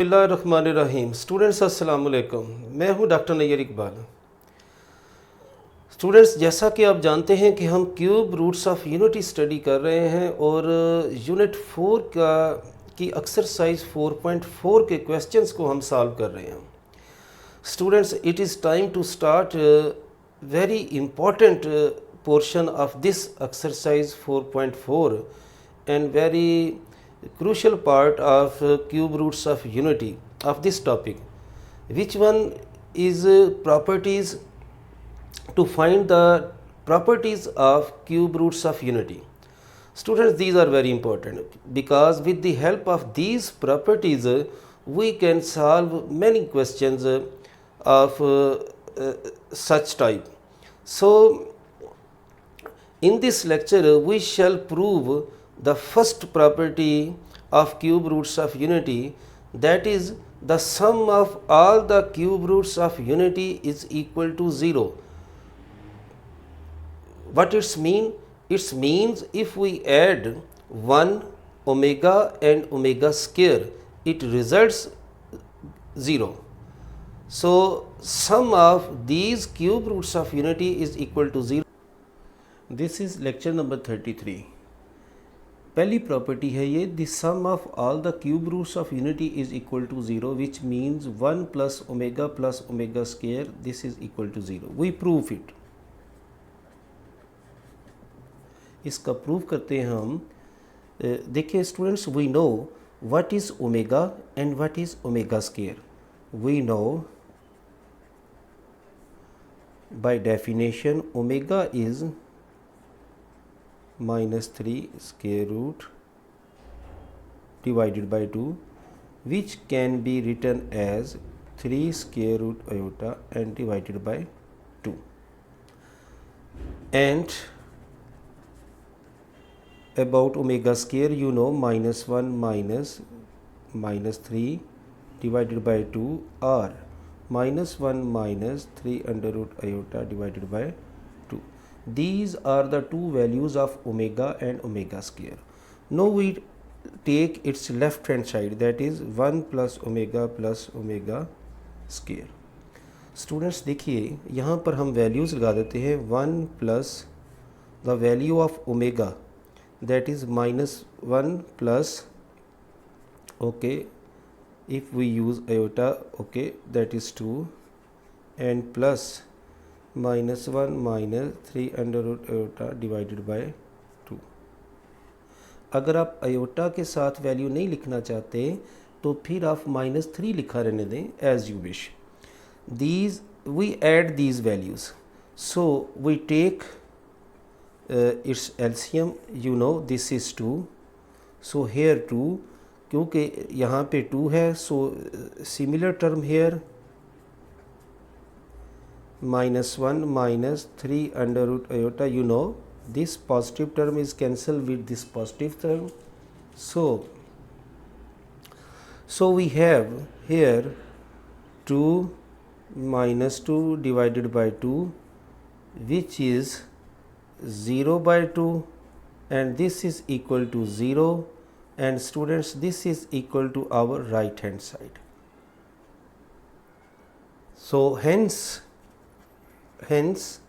बिस्मिल्लाहिर्रहमानिर्रहीम। स्टूडेंट्स अस्सलाम वालेकुम। मैं हूं डॉक्टर नैयर इकबाल। स्टूडेंट्स, जैसा कि आप जानते हैं कि हम cube roots of unity study कर रहे हैं और यूनिट 4 की एक्सरसाइज 4.4 के क्वेश्चंस को हम सॉल्व कर रहे हैं। Students, it is time to start very important portion of this exercise 4.4 and very crucial part of cube roots of unity of this topic, which one is properties to find the properties of cube roots of unity. Students, these are very important because with the help of these properties we can solve many questions of such type. So in this lecture we shall prove the first property of cube roots of unity, that is the sum of all the cube roots of unity is equal to 0. What it mean? It means if we add 1 omega and omega square, it results 0. So sum of these cube roots of unity is equal to 0. This is lecture number 33। पहली property है ये, the sum of all the cube roots of unity is equal to 0 which means 1 plus omega square this is equal to 0। We prove it. इसका prove करते हैं हम। देखिए students, we know what is omega and what is omega square. We know by definition omega is minus 3 square root divided by 2, which can be written as 3 square root iota and divided by 2. And about omega square, you know, minus 1 minus 3 divided by 2 or minus 1 minus 3 under root iota divided by 2. These are the two values of omega and omega square. Now we take its left hand side, that is 1 plus omega square. Students, देखिए यहाँ पर हम values लगा देते हैं। 1 plus the value of omega, that is minus 1 plus, okay, if we use iota, okay, that is 2, and plus minus 1 minus 3 under root iota divided by 2. अगर आप iota के साथ वैल्यू नहीं लिखना चाहते तो फिर आप minus 3 लिखा रहने दें, as you wish. These we add these values, so we take its LCM. You know this is 2, so here 2, क्योंकि यहाँ पे 2 है, so similar term here minus 1 minus 3 under root iota. You know this positive term is cancelled with this positive term, so we have here 2 minus 2 divided by 2, which is 0 by 2, and this is equal to 0. And students, this is equal to our right hand side. So hence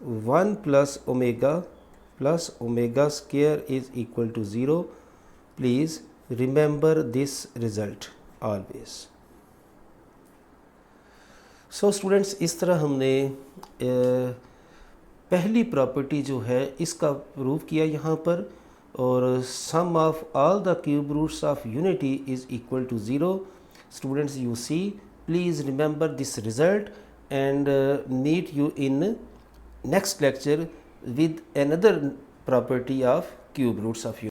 1 plus omega square is equal to 0. Please remember this result always. So students, इस तरह हमने पहली property जो है इसका prove किया यहाँ पर, और sum of all the cube roots of unity is equal to 0. Students, you see, please remember this result and meet you in next lecture with another property of cube roots of unity.